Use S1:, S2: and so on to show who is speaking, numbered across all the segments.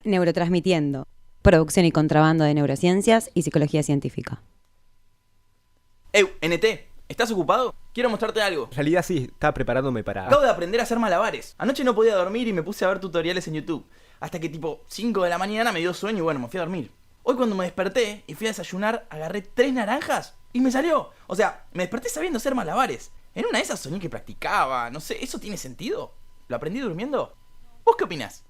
S1: Neurotransmitiendo, producción y contrabando de neurociencias y psicología científica.
S2: NT, ¿estás ocupado? Quiero mostrarte algo.
S3: En realidad sí, estaba preparándome para...
S2: Acabo de aprender a hacer malabares. Anoche no podía dormir y me puse a ver tutoriales en YouTube. Hasta que tipo 5 de la mañana me dio sueño y bueno, me fui a dormir. Hoy cuando me desperté y fui a desayunar, agarré 3 naranjas y me salió. O sea, me desperté sabiendo hacer malabares. En una de esas soñé que practicaba. No sé, ¿eso tiene sentido? ¿Lo aprendí durmiendo? ¿Vos qué opinás?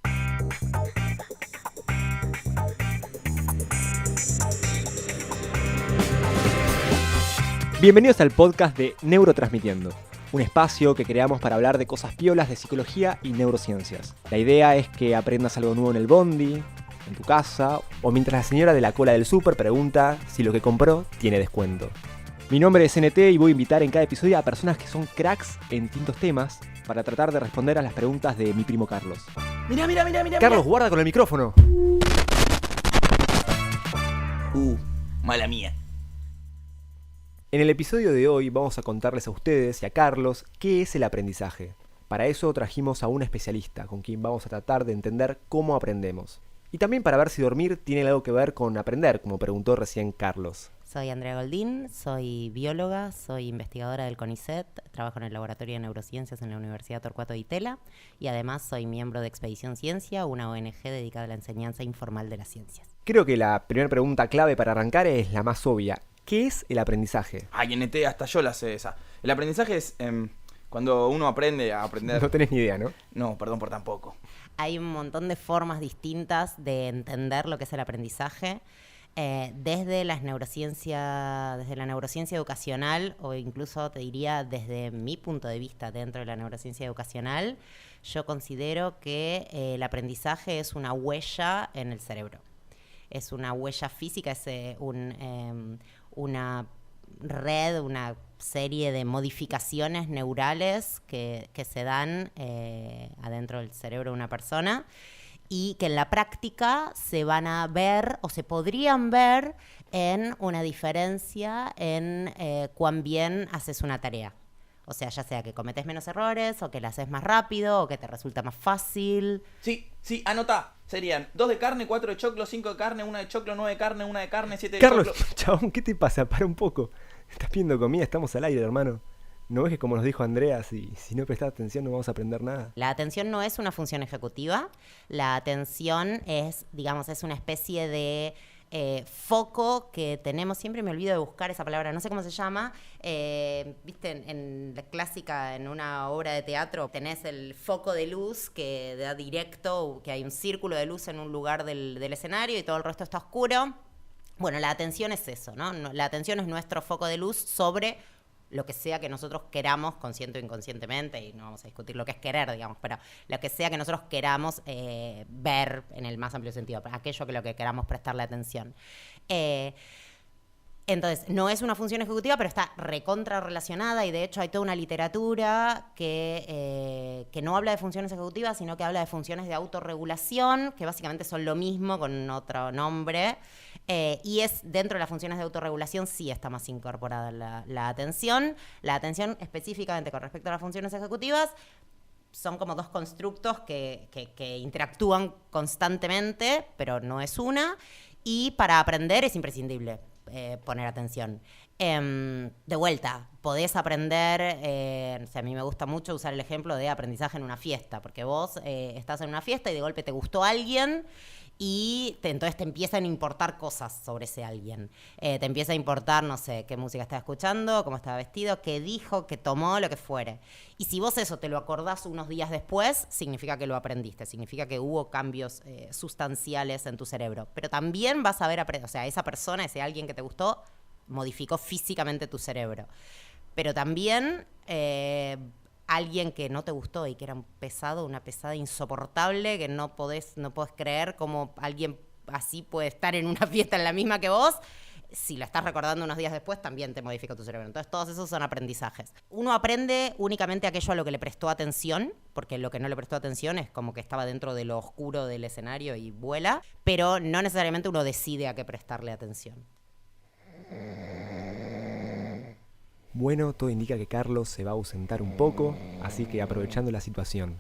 S3: Bienvenidos al podcast de Neurotransmitiendo, un espacio que creamos para hablar de cosas piolas de psicología y neurociencias. La idea es que aprendas algo nuevo en el bondi, en tu casa, o mientras la señora de la cola del súper pregunta si lo que compró tiene descuento. Mi nombre es NT y voy a invitar en cada episodio a personas que son cracks en distintos temas para tratar de responder a las preguntas de mi primo Carlos.
S2: Mirá.
S3: Carlos, guarda con el micrófono.
S2: Mala mía.
S3: En el episodio de hoy vamos a contarles a ustedes y a Carlos qué es el aprendizaje. Para eso trajimos a un especialista con quien vamos a tratar de entender cómo aprendemos. Y también para ver si dormir tiene algo que ver con aprender, como preguntó recién Carlos.
S4: Soy Andrea Goldín, soy bióloga, soy investigadora del CONICET, trabajo en el Laboratorio de Neurociencias en la Universidad Torcuato Di Tella y además soy miembro de Expedición Ciencia, una ONG dedicada a la enseñanza informal de las ciencias.
S3: Creo que la primera pregunta clave para arrancar es la más obvia. ¿Qué es el aprendizaje?
S2: Ay, NT, hasta yo la sé esa. El aprendizaje es cuando uno aprende a aprender.
S3: No tenés ni idea, ¿no?
S2: No, perdón por tan poco.
S4: Hay un montón de formas distintas de entender lo que es el aprendizaje. Desde la neurociencia educacional, o incluso te diría desde mi punto de vista dentro de la neurociencia educacional, yo considero que el aprendizaje es una huella en el cerebro. Es una huella física, es una red, una serie de modificaciones neurales que se dan adentro del cerebro de una persona y que en la práctica se van a ver o se podrían ver en una diferencia en cuán bien haces una tarea. O sea, ya sea que cometes menos errores, o que la haces más rápido, o que te resulta más fácil.
S2: Sí, anota. Serían 2 de carne, 4 de choclo, 5 de carne, 1 de choclo, 9 de carne, 1 de carne, 7 de
S3: Carlos,
S2: choclo.
S3: chabón, ¿qué te pasa? Para un poco. Estás pidiendo comida, estamos al aire, hermano. ¿No ves que como nos dijo Andrea, si no prestás atención no vamos a aprender nada?
S4: La atención no es una función ejecutiva. La atención es, digamos, es una especie de foco que tenemos, siempre me olvido de buscar esa palabra, no sé cómo se llama, viste, en la clásica, en una obra de teatro, tenés el foco de luz que da directo, que hay un círculo de luz en un lugar del escenario y todo el resto está oscuro. Bueno, la atención es eso, ¿no? La atención es nuestro foco de luz sobre lo que sea que nosotros queramos, consciente o inconscientemente, y no vamos a discutir lo que es querer, digamos, pero lo que sea que nosotros queramos ver en el más amplio sentido, aquello que lo que queramos prestarle atención. Entonces, no es una función ejecutiva, pero está recontra relacionada y de hecho hay toda una literatura que no habla de funciones ejecutivas, sino que habla de funciones de autorregulación, que básicamente son lo mismo con otro nombre. Y es dentro de las funciones de autorregulación sí está más incorporada la atención. La atención específicamente con respecto a las funciones ejecutivas son como dos constructos que interactúan constantemente, pero no es una. Y para aprender es imprescindible poner atención. De vuelta, podés aprender, a mí me gusta mucho usar el ejemplo de aprendizaje en una fiesta, porque vos estás en una fiesta y de golpe te gustó alguien y entonces te empiezan a importar cosas sobre ese alguien. Te empieza a importar, no sé, qué música estaba escuchando, cómo estaba vestido, qué dijo, qué tomó, lo que fuere. Y si vos eso te lo acordás unos días después, significa que lo aprendiste, significa que hubo cambios sustanciales en tu cerebro. Pero también vas a ver, o sea, esa persona, ese alguien que te gustó, modificó físicamente tu cerebro. Pero también alguien que no te gustó y que era una pesada insoportable, que no podés creer cómo alguien así puede estar en una fiesta en la misma que vos, si la estás recordando unos días después, también te modifica tu cerebro. Entonces, todos esos son aprendizajes. Uno aprende únicamente aquello a lo que le prestó atención, porque lo que no le prestó atención es como que estaba dentro de lo oscuro del escenario y vuela, pero no necesariamente uno decide a qué prestarle atención.
S3: Bueno, todo indica que Carlos se va a ausentar un poco, así que aprovechando la situación,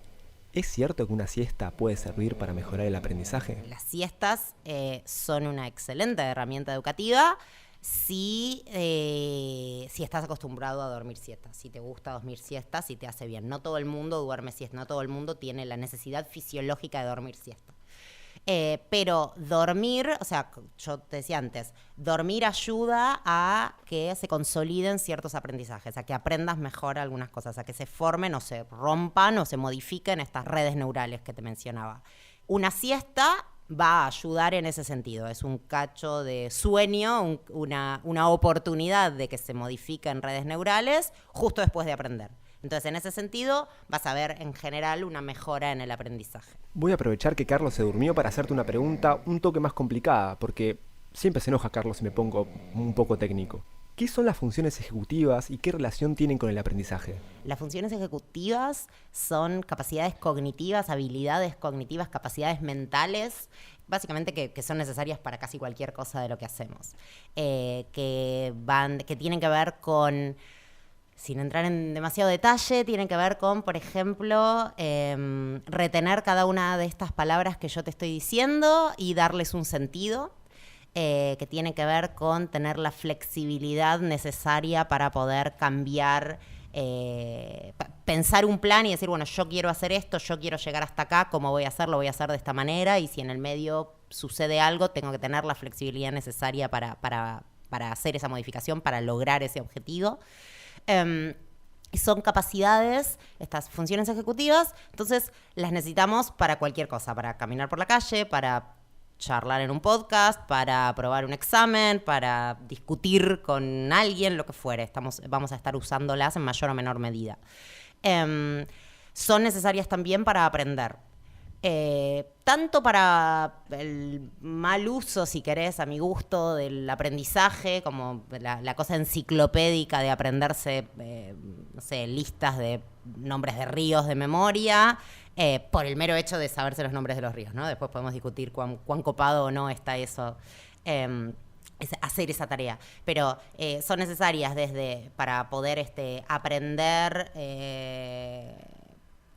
S3: ¿Es cierto que una siesta puede servir para mejorar el aprendizaje?
S4: Las siestas son una excelente herramienta educativa si estás acostumbrado a dormir siestas, si te gusta dormir siestas, si te hace bien. No todo el mundo duerme siesta, no todo el mundo tiene la necesidad fisiológica de dormir siesta. Pero dormir, o sea, yo te decía antes, dormir ayuda a que se consoliden ciertos aprendizajes, a que aprendas mejor algunas cosas, a que se formen o se rompan o se modifiquen estas redes neurales que te mencionaba. Una siesta va a ayudar en ese sentido, es un cacho de sueño, una oportunidad de que se modifiquen redes neurales justo después de aprender. Entonces, en ese sentido, vas a ver en general una mejora en el aprendizaje.
S3: Voy a aprovechar que Carlos se durmió para hacerte una pregunta un toque más complicada, porque siempre se enoja Carlos si me pongo un poco técnico. ¿Qué son las funciones ejecutivas y qué relación tienen con el aprendizaje?
S4: Las funciones ejecutivas son capacidades cognitivas, habilidades cognitivas, capacidades mentales, básicamente que son necesarias para casi cualquier cosa de lo que hacemos, que tienen que ver con... Sin entrar en demasiado detalle, tienen que ver con, por ejemplo, retener cada una de estas palabras que yo te estoy diciendo y darles un sentido, que tiene que ver con tener la flexibilidad necesaria para poder cambiar, pensar un plan y decir, bueno, yo quiero hacer esto, yo quiero llegar hasta acá, ¿cómo voy a hacerlo? Voy a hacer de esta manera, y si en el medio sucede algo, tengo que tener la flexibilidad necesaria para hacer esa modificación, para lograr ese objetivo. Son capacidades, estas funciones ejecutivas, entonces las necesitamos para cualquier cosa, para caminar por la calle, para charlar en un podcast, para aprobar un examen, para discutir con alguien, lo que fuere. Vamos a estar usándolas en mayor o menor medida. Son necesarias también para aprender. Tanto para el mal uso, si querés, a mi gusto, del aprendizaje, como la cosa enciclopédica de aprenderse, no sé, listas de nombres de ríos de memoria, por el mero hecho de saberse los nombres de los ríos, ¿no? Después podemos discutir cuán copado o no está eso, hacer esa tarea. Pero son necesarias para poder aprender...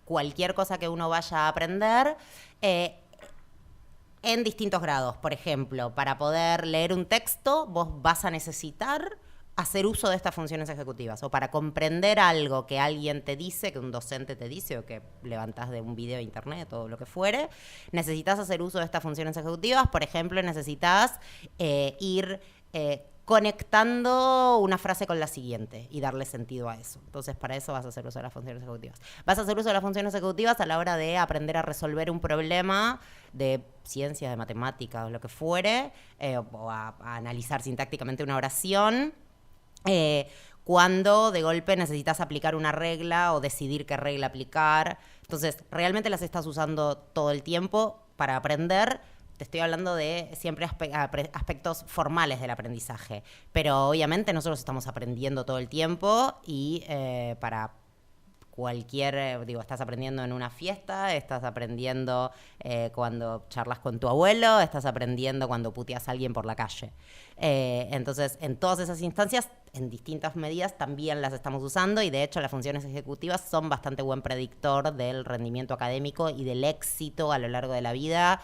S4: cualquier cosa que uno vaya a aprender en distintos grados. Por ejemplo, para poder leer un texto, vos vas a necesitar hacer uso de estas funciones ejecutivas. O para comprender algo que alguien te dice, que un docente te dice, o que levantás de un video de internet o lo que fuere, necesitas hacer uso de estas funciones ejecutivas. Por ejemplo, necesitas ir... conectando una frase con la siguiente y darle sentido a eso. Entonces, para eso vas a hacer uso de las funciones ejecutivas. Vas a hacer uso de las funciones ejecutivas a la hora de aprender a resolver un problema de ciencias, de matemáticas, o lo que fuere, o a analizar sintácticamente una oración, cuando de golpe necesitas aplicar una regla o decidir qué regla aplicar. Entonces, realmente las estás usando todo el tiempo para aprender. Te estoy hablando de siempre aspectos formales del aprendizaje, pero obviamente nosotros estamos aprendiendo todo el tiempo y para cualquier, estás aprendiendo en una fiesta, estás aprendiendo cuando charlas con tu abuelo, estás aprendiendo cuando puteas a alguien por la calle. Entonces, en todas esas instancias, en distintas medidas, también las estamos usando, y de hecho las funciones ejecutivas son bastante buen predictor del rendimiento académico y del éxito a lo largo de la vida,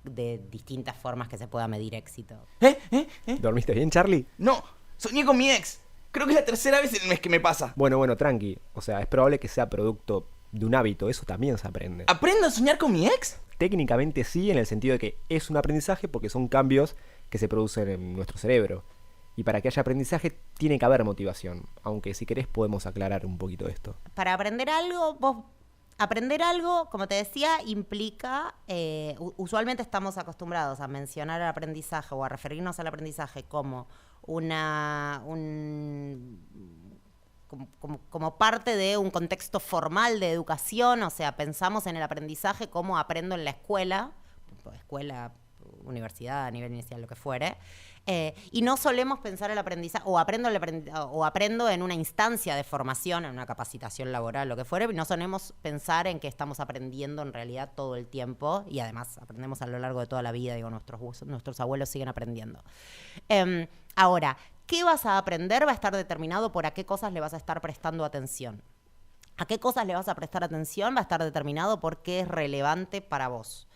S4: de distintas formas que se pueda medir éxito.
S3: ¿Dormiste bien, Charlie?
S2: No, soñé con mi ex. Creo que es la tercera vez en el mes que me pasa.
S3: Bueno, tranqui. O sea, es probable que sea producto de un hábito. Eso también se aprende.
S2: ¿Aprendo a soñar con mi ex?
S3: Técnicamente sí, en el sentido de que es un aprendizaje porque son cambios que se producen en nuestro cerebro. Y para que haya aprendizaje tiene que haber motivación. Aunque si querés podemos aclarar un poquito esto.
S4: Para aprender algo, como te decía, implica, usualmente estamos acostumbrados a mencionar el aprendizaje o a referirnos al aprendizaje como como parte de un contexto formal de educación. O sea, pensamos en el aprendizaje como aprendo en la escuela, universidad, a nivel inicial, lo que fuere. Y no solemos pensar el aprendizaje, o aprendo en una instancia de formación, en una capacitación laboral, lo que fuere, y no solemos pensar en que estamos aprendiendo en realidad todo el tiempo, y además aprendemos a lo largo de toda la vida, nuestros abuelos siguen aprendiendo. Ahora, ¿qué vas a aprender? Va a estar determinado por a qué cosas le vas a estar prestando atención. ¿A qué cosas le vas a prestar atención? Va a estar determinado por qué es relevante para vos.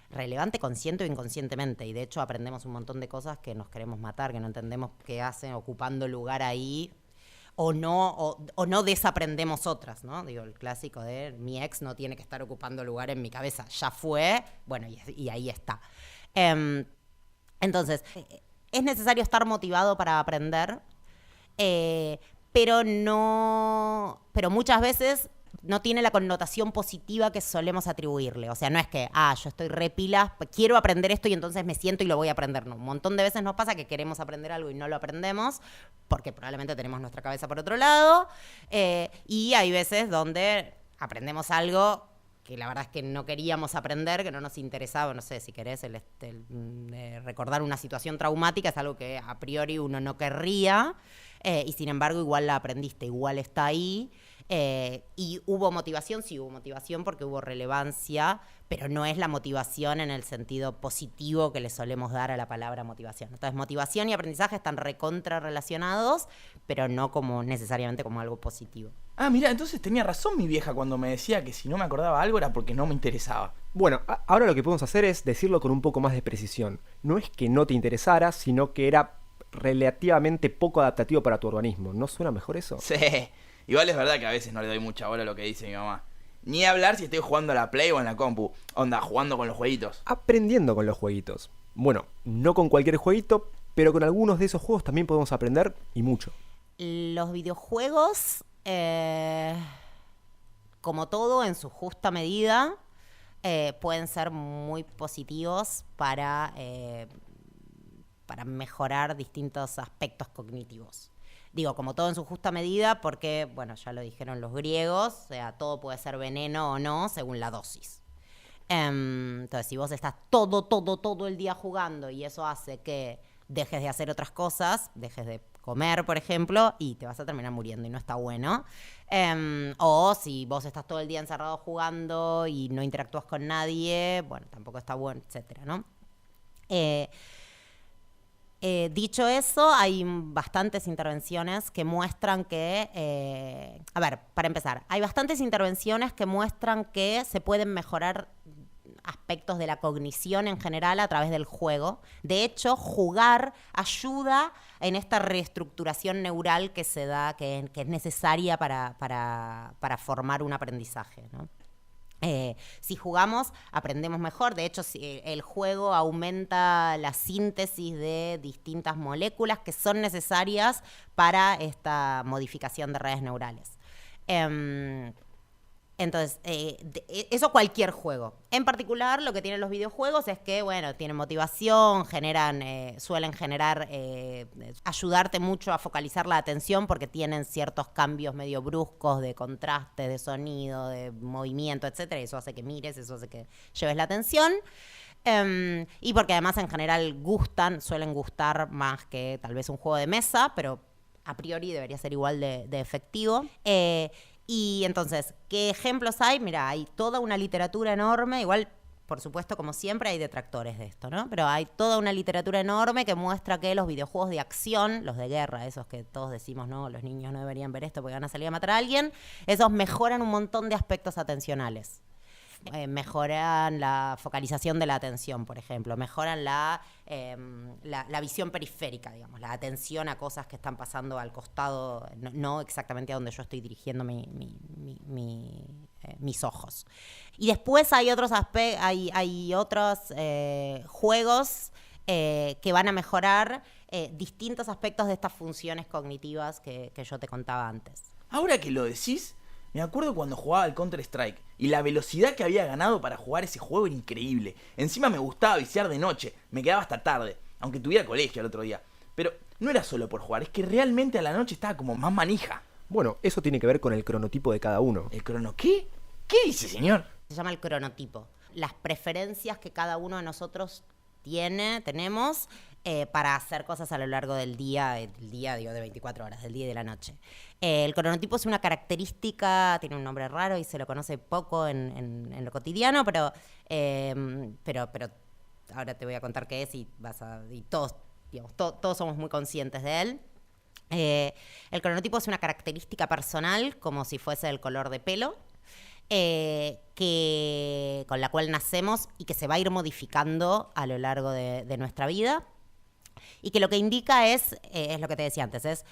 S4: Relevante consciente o inconscientemente. Y de hecho aprendemos un montón de cosas que nos queremos matar, que no entendemos qué hacen ocupando lugar ahí. O no desaprendemos otras, ¿no? Digo, el clásico de mi ex no tiene que estar ocupando lugar en mi cabeza. Ya fue, bueno, y ahí está. Entonces, es necesario estar motivado para aprender, pero muchas veces no tiene la connotación positiva que solemos atribuirle. O sea, no es que, yo estoy re pilas, quiero aprender esto y entonces me siento y lo voy a aprender. No, un montón de veces nos pasa que queremos aprender algo y no lo aprendemos porque probablemente tenemos nuestra cabeza por otro lado. Y hay veces donde aprendemos algo que la verdad es que no queríamos aprender, que no nos interesaba. No sé, si querés, recordar una situación traumática es algo que a priori uno no querría, y sin embargo igual la aprendiste, igual está ahí. Y hubo motivación, sí hubo motivación porque hubo relevancia, pero no es la motivación en el sentido positivo que le solemos dar a la palabra motivación. Entonces, motivación y aprendizaje están recontra relacionados, pero no como necesariamente como algo positivo.
S2: Mira, entonces tenía razón mi vieja cuando me decía que si no me acordaba algo era porque no me interesaba.
S3: Bueno, ahora lo que podemos hacer es decirlo con un poco más de precisión. No es que no te interesara, sino que era relativamente poco adaptativo para tu organismo. ¿No suena mejor eso?
S2: Sí. Igual es verdad que a veces no le doy mucha bola a lo que dice mi mamá. Ni hablar si estoy jugando a la Play o en la compu. Onda, jugando con los jueguitos.
S3: Aprendiendo con los jueguitos. Bueno, no con cualquier jueguito, pero con algunos de esos juegos también podemos aprender, y mucho.
S4: Los videojuegos, como todo en su justa medida, pueden ser muy positivos para mejorar distintos aspectos cognitivos. Digo, como todo en su justa medida, porque, bueno, ya lo dijeron los griegos, o sea, todo puede ser veneno o no, según la dosis. Entonces, si vos estás todo el día jugando y eso hace que dejes de hacer otras cosas, dejes de comer, por ejemplo, y te vas a terminar muriendo y no está bueno. O si vos estás todo el día encerrado jugando y no interactúas con nadie, bueno, tampoco está bueno, etcétera, ¿no? Dicho eso, hay bastantes intervenciones que muestran que, para empezar, hay bastantes intervenciones que muestran que se pueden mejorar aspectos de la cognición en general a través del juego. De hecho, jugar ayuda en esta reestructuración neural que se da, que es necesaria para formar un aprendizaje, ¿no? Si jugamos, aprendemos mejor. De hecho, el juego aumenta la síntesis de distintas moléculas que son necesarias para esta modificación de redes neurales. Entonces, eso cualquier juego. En particular, lo que tienen los videojuegos es que, bueno, tienen motivación, suelen generar, ayudarte mucho a focalizar la atención porque tienen ciertos cambios medio bruscos de contraste, de sonido, de movimiento, etcétera. Y eso hace que mires, eso hace que lleves la atención. Y porque además en general suelen gustar más que tal vez un juego de mesa, pero a priori debería ser igual de efectivo. Y entonces, ¿qué ejemplos hay? Mira, hay toda una literatura enorme, igual, por supuesto, como siempre, hay detractores de esto, ¿no? Pero hay toda una literatura enorme que muestra que los videojuegos de acción, los de guerra, esos que todos decimos, no, los niños no deberían ver esto porque van a salir a matar a alguien, esos mejoran un montón de aspectos atencionales. Mejoran la focalización de la atención, por ejemplo, mejoran la visión periférica, digamos, la atención a cosas que están pasando al costado, no exactamente a donde yo estoy dirigiendo mis ojos. Y después hay otros juegos que van a mejorar distintos aspectos de estas funciones cognitivas que yo te contaba antes.
S2: Ahora que lo decís, me acuerdo cuando jugaba al Counter-Strike y la velocidad que había ganado para jugar ese juego era increíble. Encima me gustaba viciar de noche, me quedaba hasta tarde, aunque tuviera colegio el otro día. Pero no era solo por jugar, es que realmente a la noche estaba como más manija.
S3: Bueno, eso tiene que ver con el cronotipo de cada uno.
S2: ¿El crono qué? ¿Qué dice, señor?
S4: Se llama el cronotipo. Las preferencias que cada uno de nosotros tenemos para hacer cosas a lo largo del día, digo, de 24 horas, del día y de la noche. El cronotipo es una característica, tiene un nombre raro y se lo conoce poco en lo cotidiano, pero ahora te voy a contar qué es y todos somos muy conscientes de él. El cronotipo es una característica personal, como si fuese el color de pelo, con la cual nacemos y que se va a ir modificando a lo largo de nuestra vida. Y que lo que indica es lo que te decía antes, es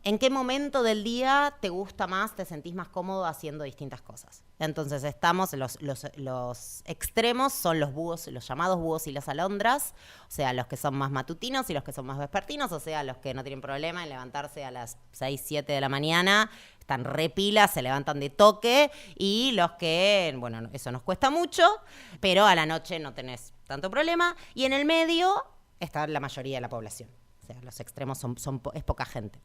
S4: en qué momento del día te gusta más, te sentís más cómodo haciendo distintas cosas. Entonces los extremos son los búhos, los llamados búhos y las alondras, o sea, los que son más matutinos y los que son más vespertinos, o sea, los que no tienen problema en levantarse a las 6, 7 de la mañana, están re pilas, se levantan de toque, y los que, bueno, eso nos cuesta mucho, pero a la noche no tenés tanto problema, y en el medio está la mayoría de la población. O sea, los extremos es poca gente.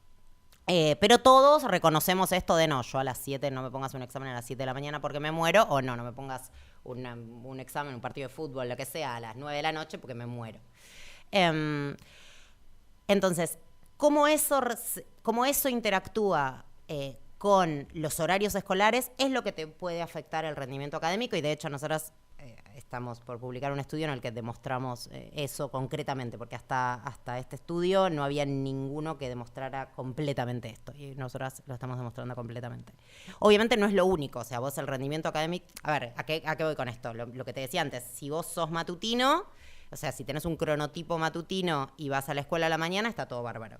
S4: Pero todos reconocemos esto de no, yo a las 7 no me pongas un examen a las 7 de la mañana porque me muero, o no me pongas un examen, un partido de fútbol, lo que sea, a las 9 de la noche porque me muero. Entonces, ¿cómo eso interactúa con los horarios escolares? Es lo que te puede afectar el rendimiento académico, y de hecho nosotros estamos por publicar un estudio en el que demostramos eso concretamente, porque hasta este estudio no había ninguno que demostrara completamente esto, y nosotros lo estamos demostrando completamente. Obviamente no es lo único, o sea, vos el rendimiento académico... A ver, ¿a qué voy con esto? Lo que te decía antes, si vos sos matutino, o sea, si tenés un cronotipo matutino y vas a la escuela a la mañana, está todo bárbaro.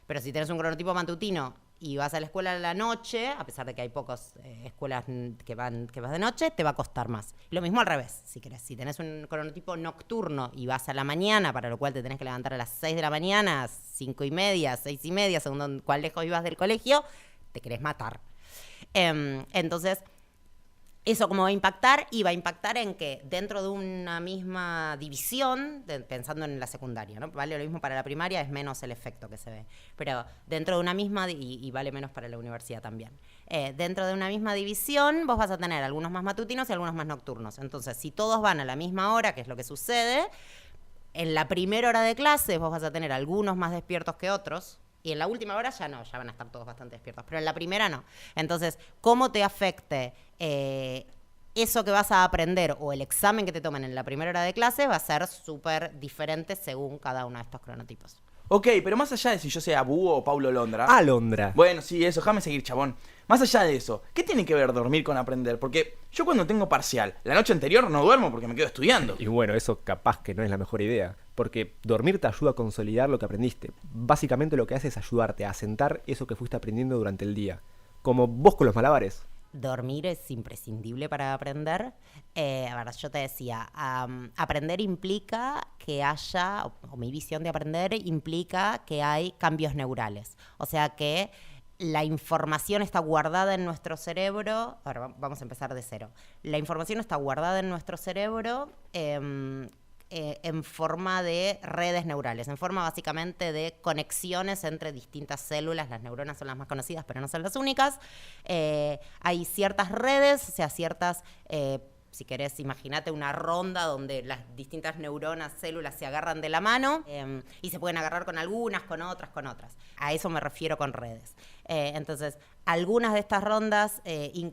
S4: Pero si tenés un cronotipo matutino y vas a la escuela a la noche, a pesar de que hay pocas escuelas que vas de noche, te va a costar más. Lo mismo al revés, si querés. Si tenés un cronotipo nocturno y vas a la mañana, para lo cual te tenés que levantar a las 6 de la mañana, 5:30, 6:30, según cuál lejos vivas del colegio, te querés matar. Entonces, ¿eso cómo va a impactar? Y va a impactar en que dentro de una misma división, pensando en la secundaria, ¿no? Vale lo mismo para la primaria, es menos el efecto que se ve. Pero dentro de una misma, y vale menos para la universidad también, dentro de una misma división vos vas a tener algunos más matutinos y algunos más nocturnos. Entonces, si todos van a la misma hora, que es lo que sucede, en la primera hora de clase vos vas a tener algunos más despiertos que otros, y en la última hora ya no, ya van a estar todos bastante despiertos, pero en la primera no. Entonces, ¿cómo te afecte eso que vas a aprender o el examen que te tomen en la primera hora de clase va a ser súper diferente según cada uno de estos cronotipos?
S2: Ok, pero más allá de si yo sea Búho o Paulo Londra...
S3: Alondra.
S2: Bueno, sí, eso, déjame seguir, chabón. Más allá de eso, ¿qué tiene que ver dormir con aprender? Porque yo cuando tengo parcial, la noche anterior no duermo porque me quedo estudiando.
S3: Y bueno, eso capaz que no es la mejor idea, porque dormir te ayuda a consolidar lo que aprendiste. Básicamente lo que hace es ayudarte a asentar eso que fuiste aprendiendo durante el día. Como vos con los malabares.
S4: Dormir es imprescindible para aprender. A ver, yo te decía, aprender implica que haya, o mi visión de aprender implica que hay cambios neurales. O sea que la información está guardada en nuestro cerebro. Ahora vamos a empezar de cero. La información está guardada en nuestro cerebro en forma de redes neurales, en forma básicamente de conexiones entre distintas células. Las neuronas son las más conocidas, pero no son las únicas. Hay ciertas redes, o sea, ciertas... si querés, imagínate una ronda donde las distintas neuronas, células se agarran de la mano y se pueden agarrar con algunas, con otras, con otras. A eso me refiero con redes. Entonces, algunas de estas rondas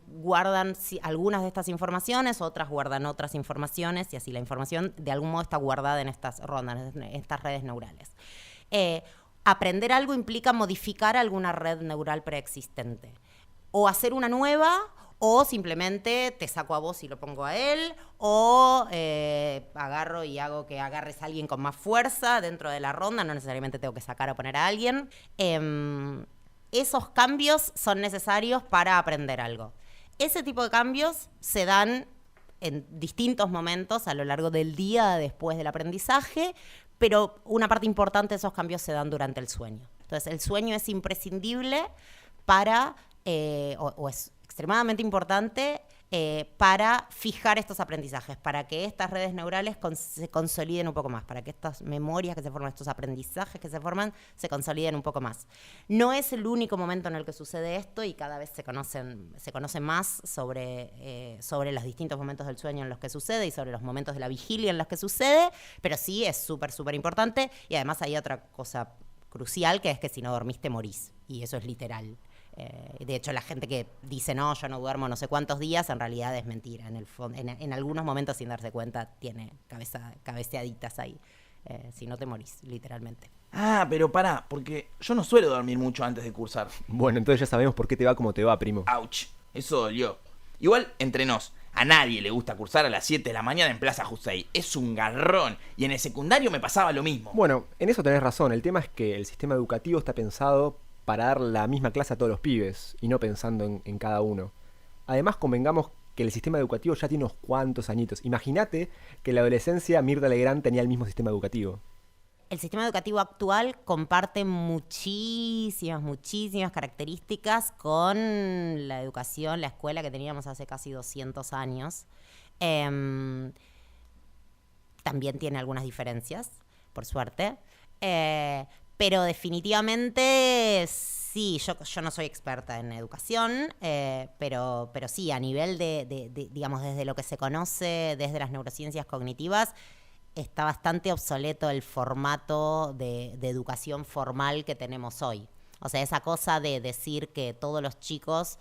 S4: guardan algunas de estas informaciones, otras guardan otras informaciones, y así la información de algún modo está guardada en estas rondas, en estas redes neurales. Aprender algo implica modificar alguna red neural preexistente. O hacer una nueva, o simplemente te saco a vos y lo pongo a él, o agarro y hago que agarres a alguien con más fuerza dentro de la ronda, no necesariamente tengo que sacar o poner a alguien. Esos cambios son necesarios para aprender algo. Ese tipo de cambios se dan en distintos momentos a lo largo del día después del aprendizaje, pero una parte importante de esos cambios se dan durante el sueño. Entonces, el sueño es imprescindible para, o es extremadamente importante para fijar estos aprendizajes, para que estas redes neurales se consoliden un poco más, para que estas memorias que se forman, estos aprendizajes que se forman, se consoliden un poco más. No es el único momento en el que sucede esto, y cada vez se conoce más sobre los distintos momentos del sueño en los que sucede y sobre los momentos de la vigilia en los que sucede, pero sí es súper, súper importante. Y además hay otra cosa crucial, que es que si no dormiste morís, y eso es literal. De hecho, la gente que dice, no, yo no duermo no sé cuántos días, en realidad es mentira. En algunos momentos, sin darse cuenta, tiene cabeceaditas ahí. Si no te morís, literalmente.
S2: Ah, pero pará, porque yo no suelo dormir mucho antes de cursar.
S3: Bueno, entonces ya sabemos por qué te va como te va, primo.
S2: Ouch, eso dolió. Igual, entre nos, a nadie le gusta cursar a las 7 de la mañana en Plaza Jusey. Es un garrón. Y en el secundario me pasaba lo mismo.
S3: Bueno, en eso tenés razón. El tema es que el sistema educativo está pensado para dar la misma clase a todos los pibes y no pensando en cada uno. Además, convengamos que el sistema educativo ya tiene unos cuantos añitos. Imagínate que en la adolescencia Mirta Legrand tenía el mismo sistema educativo.
S4: El sistema educativo actual comparte muchísimas características con la educación, la escuela que teníamos hace casi 200 años. También tiene algunas diferencias, por suerte. Pero definitivamente sí, yo no soy experta en educación, pero sí, a nivel digamos, desde lo que se conoce, desde las neurociencias cognitivas, está bastante obsoleto el formato de educación formal que tenemos hoy. O sea, esa cosa de decir que todos los chicos,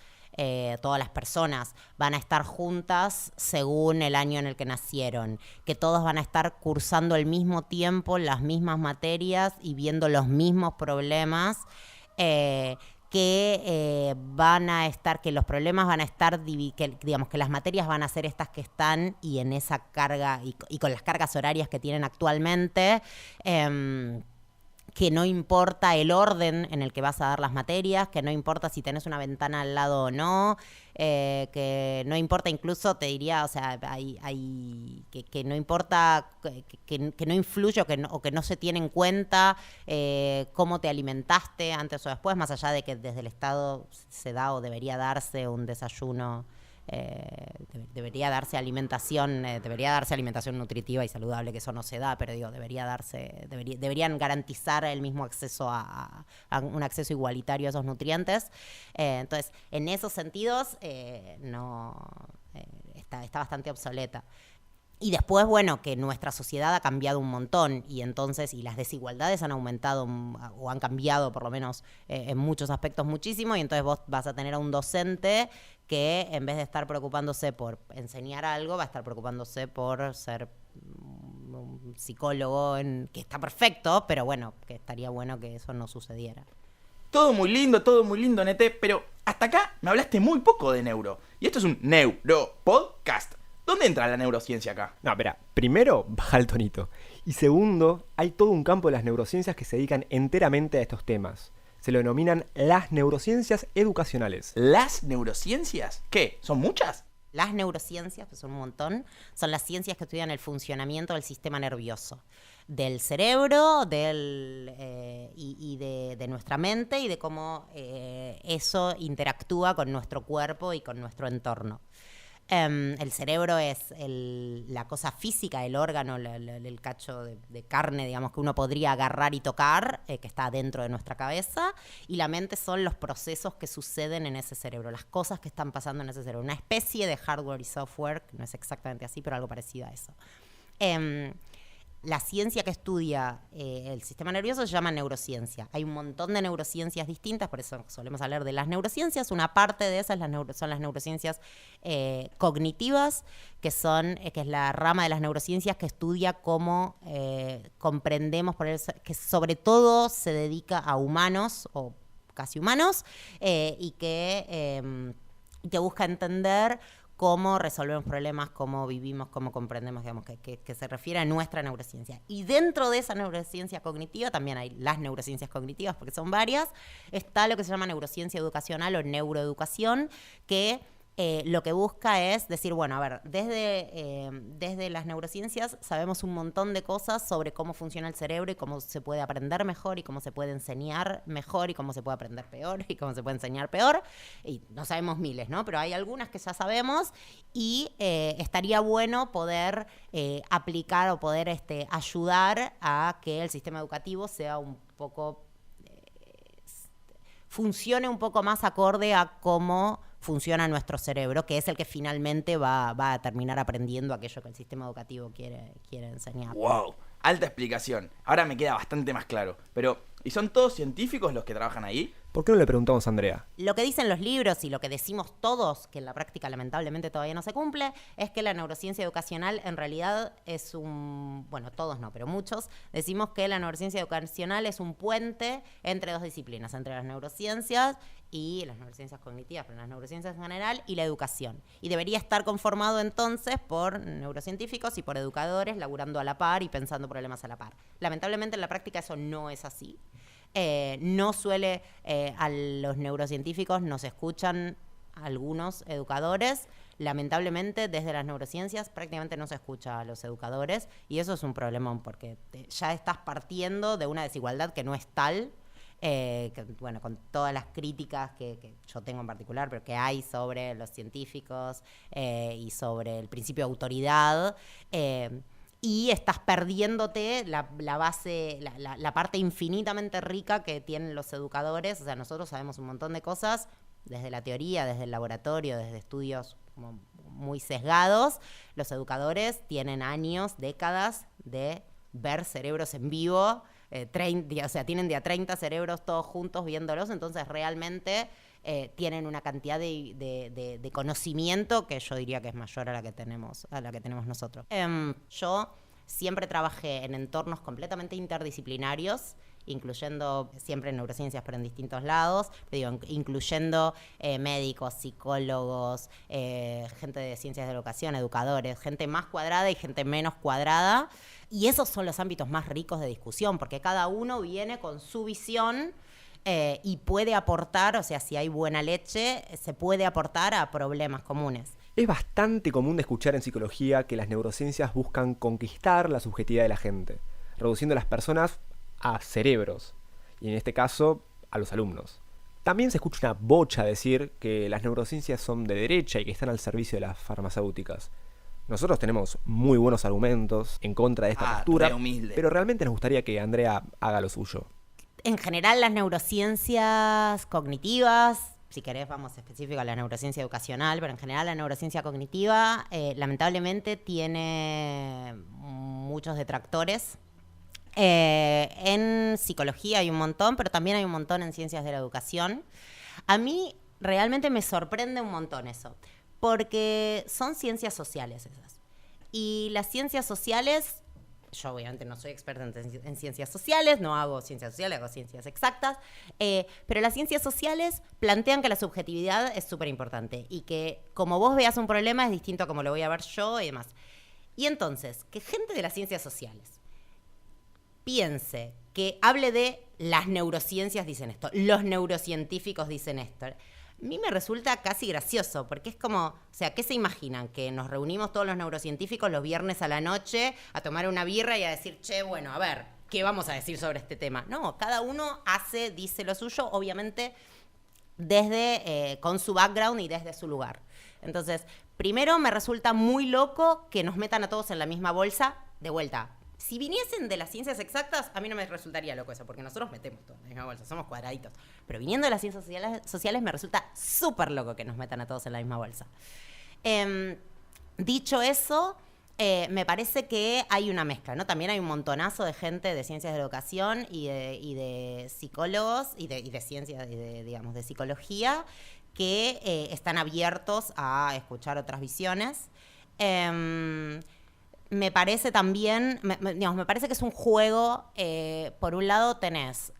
S4: todas las personas van a estar juntas según el año en el que nacieron, que todos van a estar cursando al mismo tiempo las mismas materias y viendo los mismos problemas, van a estar, que los problemas van a estar, digamos, que las materias van a ser estas que están y en esa carga, y con las cargas horarias que tienen actualmente, que no importa el orden en el que vas a dar las materias, que no importa si tenés una ventana al lado o no, que no importa incluso, te diría, o sea, que no importa, que no influye o que no se tiene en cuenta cómo te alimentaste antes o después, más allá de que desde el Estado se da o debería darse un desayuno. Debería darse alimentación nutritiva y saludable, que eso no se da, pero digo, deberían garantizar el mismo acceso a un acceso igualitario a esos nutrientes. Entonces, en esos sentidos, está bastante obsoleta. Y después, bueno, que nuestra sociedad ha cambiado un montón y las desigualdades han aumentado o han cambiado por lo menos en muchos aspectos muchísimo, y entonces vos vas a tener a un docente que en vez de estar preocupándose por enseñar algo, va a estar preocupándose por ser un psicólogo, que está perfecto, pero bueno, que estaría bueno que eso no sucediera.
S2: Todo muy lindo, Nete, pero hasta acá me hablaste muy poco de neuro. Y esto es un neuropodcast. ¿Dónde entra la neurociencia acá?
S3: No, espera. Primero, baja el tonito. Y segundo, hay todo un campo de las neurociencias que se dedican enteramente a estos temas. Se lo denominan las neurociencias educacionales.
S2: ¿Las neurociencias? ¿Qué? ¿Son muchas?
S4: Las neurociencias, que son un montón, son las ciencias que estudian el funcionamiento del sistema nervioso, del cerebro, y de nuestra mente, y de cómo eso interactúa con nuestro cuerpo y con nuestro entorno. El cerebro es la cosa física, el órgano, el cacho de carne, digamos, que uno podría agarrar y tocar, que está dentro de nuestra cabeza, y la mente son los procesos que suceden en ese cerebro, las cosas que están pasando en ese cerebro, una especie de hardware y software, que no es exactamente así, pero algo parecido a eso. La ciencia que estudia el sistema nervioso se llama neurociencia. Hay un montón de neurociencias distintas, por eso solemos hablar de las neurociencias. Una parte de esas son las neurociencias cognitivas, que es la rama de las neurociencias que estudia cómo comprendemos, que sobre todo se dedica a humanos o casi humanos, y que busca entender cómo resolvemos problemas, cómo vivimos, cómo comprendemos, digamos, que se refiere a nuestra neurociencia. Y dentro de esa neurociencia cognitiva, también hay las neurociencias cognitivas, porque son varias, está lo que se llama neurociencia educacional o neuroeducación, que lo que busca es decir, bueno, a ver, desde las neurociencias sabemos un montón de cosas sobre cómo funciona el cerebro y cómo se puede aprender mejor y cómo se puede enseñar mejor y cómo se puede aprender peor y cómo se puede enseñar peor. Y no sabemos miles, ¿no? Pero hay algunas que ya sabemos y estaría bueno poder aplicar o poder ayudar a que el sistema educativo sea un poco funcione un poco más acorde a cómo funciona nuestro cerebro, que es el que finalmente va a terminar aprendiendo aquello que el sistema educativo quiere enseñar.
S2: ¡Wow! Alta explicación. Ahora me queda bastante más claro. Pero, ¿y son todos científicos los que trabajan ahí?
S3: ¿Por qué no le preguntamos a Andrea?
S4: Lo que dicen los libros y lo que decimos todos, que en la práctica lamentablemente todavía no se cumple, es que la neurociencia educacional en realidad es bueno, todos no, pero muchos, decimos que la neurociencia educacional es un puente entre dos disciplinas, entre las neurociencias y las neurociencias cognitivas, pero las neurociencias en general y la educación. Y debería estar conformado entonces por neurocientíficos y por educadores laburando a la par y pensando problemas a la par. Lamentablemente en la práctica eso no es así. No suele, a los neurocientíficos nos escuchan algunos educadores. Lamentablemente, desde las neurociencias prácticamente no se escucha a los educadores y eso es un problemón porque ya estás partiendo de una desigualdad que no es tal, bueno, con todas las críticas que yo tengo en particular, pero que hay sobre los científicos y sobre el principio de autoridad. Y estás perdiéndote la base, la parte infinitamente rica que tienen los educadores. O sea, nosotros sabemos un montón de cosas desde la teoría, desde el laboratorio, desde estudios como muy sesgados. Los educadores tienen años, décadas de ver cerebros en vivo, o sea, tienen de a 30 cerebros todos juntos viéndolos, entonces realmente tienen una cantidad de conocimiento que yo diría que es mayor a la que tenemos nosotros. Yo siempre trabajé en entornos completamente interdisciplinarios, incluyendo siempre neurociencias, pero en distintos lados, incluyendo médicos, psicólogos, gente de ciencias de la educación, educadores, gente más cuadrada y gente menos cuadrada. Y esos son los ámbitos más ricos de discusión, porque cada uno viene con su visión y puede aportar, o sea, si hay buena leche, se puede aportar a problemas comunes.
S3: Es bastante común de escuchar en psicología que las neurociencias buscan conquistar la subjetividad de la gente, reduciendo a las personas a cerebros, y en este caso, a los alumnos. También se escucha una bocha decir que las neurociencias son de derecha y que están al servicio de las farmacéuticas. Nosotros tenemos muy buenos argumentos en contra de esta postura, pero realmente nos gustaría que Andrea haga lo suyo.
S4: En general, las neurociencias cognitivas, si querés vamos específico a la neurociencia educacional, pero en general la neurociencia cognitiva lamentablemente tiene muchos detractores. En psicología hay un montón, pero también hay un montón en ciencias de la educación. A mí realmente me sorprende un montón eso, porque son ciencias sociales esas. Y las ciencias sociales, yo obviamente no soy experta en ciencias sociales, no hago ciencias sociales, hago ciencias exactas, pero las ciencias sociales plantean que la subjetividad es súper importante y que como vos veas un problema es distinto a como lo voy a ver yo y demás. Y entonces, que gente de las ciencias sociales piense, que hable de las neurociencias dicen esto, los neurocientíficos dicen esto. A mí me resulta casi gracioso, porque es como, o sea, ¿qué se imaginan? Que nos reunimos todos los neurocientíficos los viernes a la noche a tomar una birra y a decir, che, bueno, a ver, ¿qué vamos a decir sobre este tema? No, cada uno dice lo suyo, obviamente, desde con su background y desde su lugar. Entonces, primero me resulta muy loco que nos metan a todos en la misma bolsa, de vuelta. Si viniesen de las ciencias exactas, a mí no me resultaría loco eso, porque nosotros metemos todo en la misma bolsa, somos cuadraditos. Pero viniendo de las ciencias sociales me resulta súper loco que nos metan a todos en la misma bolsa. Dicho eso, me parece que hay una mezcla, ¿no? También hay un montonazo de gente de ciencias de la educación y de psicólogos y de ciencias, digamos, de psicología, que están abiertos a escuchar otras visiones. Me parece también, me parece que es un juego, por un lado tenés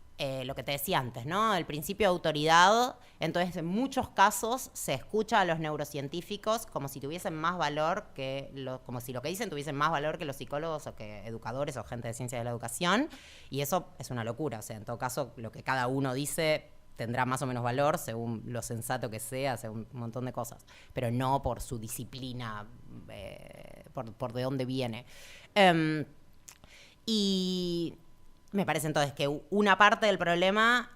S4: lo que te decía antes, ¿no? El principio de autoridad, entonces en muchos casos se escucha a los neurocientíficos como si tuviesen más valor como si lo que dicen tuviesen más valor que los psicólogos o que educadores o gente de ciencia de la educación, y eso es una locura, o sea, en todo caso lo que cada uno dice tendrá más o menos valor según lo sensato que sea, según un montón de cosas, pero no por su disciplina, por de dónde viene. Y me parece entonces que una parte del problema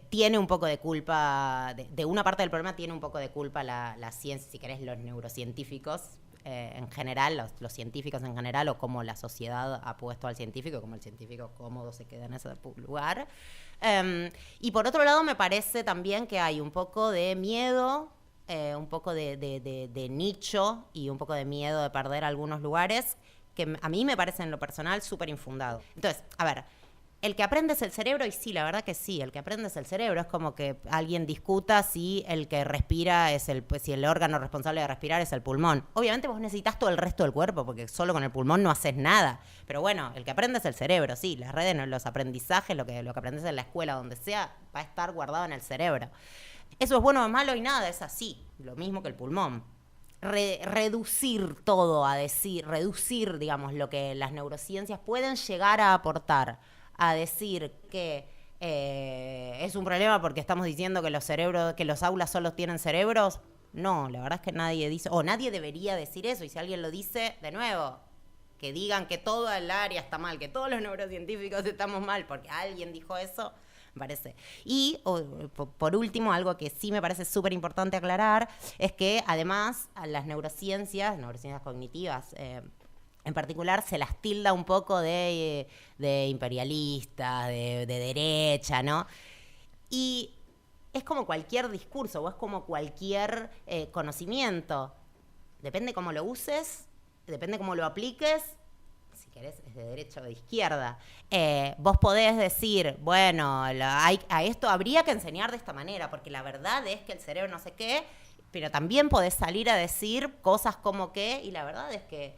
S4: tiene un poco de culpa, de una parte del problema tiene un poco de culpa la ciencia, si querés, los neurocientíficos en general, los científicos en general, o cómo la sociedad ha puesto al científico, como el científico cómodo se queda en ese lugar. Y por otro lado, me parece también que hay un poco de miedo, un poco de nicho y un poco de miedo de perder algunos lugares que a mí me parece en lo personal súper infundado. Entonces, a ver, El que aprende es el cerebro, y sí, la verdad que sí, el que aprende es el cerebro. Es como que alguien discuta si el que respira es si el órgano responsable de respirar es el pulmón. Obviamente vos necesitas todo el resto del cuerpo, porque solo con el pulmón no haces nada. Pero bueno, el que aprende es el cerebro, sí. Las redes, los aprendizajes, lo que aprendes en la escuela, donde sea, va a estar guardado en el cerebro. Eso es bueno o malo y nada, es así. Lo mismo que el pulmón. Reducir todo a decir, digamos, lo que las neurociencias pueden llegar a aportar, a decir que es un problema porque estamos diciendo que los aulas solo tienen cerebros. No, la verdad es que nadie dice, o nadie debería decir eso, y si alguien lo dice, de nuevo, que digan que todo el área está mal, que todos los neurocientíficos estamos mal, porque alguien dijo eso, me parece. Y por último, algo que sí me parece súper importante aclarar, es que además a las neurociencias cognitivas, en particular, se las tilda un poco de imperialistas, de derecha, ¿no? Y es como cualquier discurso o es como cualquier conocimiento. Depende cómo lo uses, depende cómo lo apliques. Si querés, es de derecha o de izquierda. Vos podés decir, bueno, a esto habría que enseñar de esta manera, porque la verdad es que el cerebro no sé qué, pero también podés salir a decir cosas como que, y la verdad es que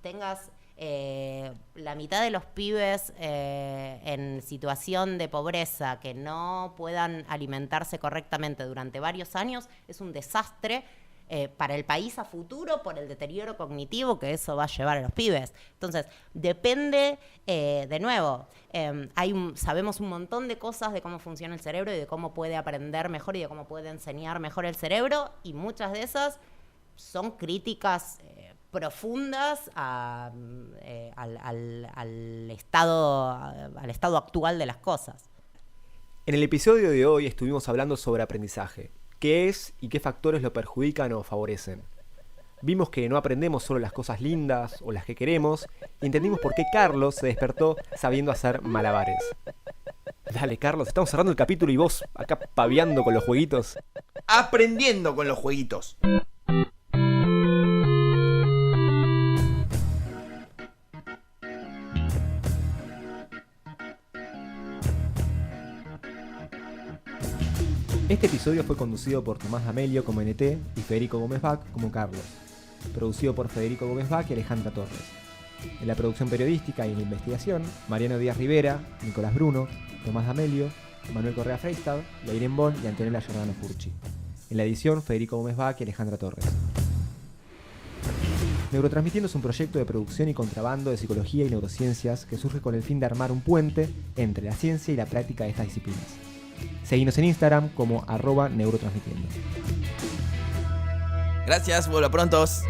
S4: tengas la mitad de los pibes en situación de pobreza que no puedan alimentarse correctamente durante varios años, es un desastre para el país a futuro por el deterioro cognitivo que eso va a llevar a los pibes. Entonces, depende, de nuevo, sabemos un montón de cosas de cómo funciona el cerebro y de cómo puede aprender mejor y de cómo puede enseñar mejor el cerebro, y muchas de esas son críticas profundas al estado actual de las cosas.
S3: En el episodio de hoy estuvimos hablando sobre aprendizaje. ¿Qué es y qué factores lo perjudican o favorecen? Vimos que no aprendemos solo las cosas lindas o las que queremos, y entendimos por qué Carlos se despertó sabiendo hacer malabares. Dale, Carlos, estamos cerrando el capítulo y vos acá paviando con los jueguitos.
S2: Aprendiendo con los jueguitos.
S3: Este episodio fue conducido por Tomás D'Amelio como NT y Federico Gómez Bach como Carlos. Producido por Federico Gómez Bach y Alejandra Torres. En la producción periodística y en la investigación, Mariano Díaz Rivera, Nicolás Bruno, Tomás D'Amelio, Manuel Correa Freistad, Leiren Bon y Antonella Giordano Furchi. En la edición, Federico Gómez Bach y Alejandra Torres. Neurotransmitiendo es un proyecto de producción y contrabando de psicología y neurociencias que surge con el fin de armar un puente entre la ciencia y la práctica de estas disciplinas. Seguinos en Instagram como @neurotransmitiendo.
S2: Gracias, vuelvo prontos.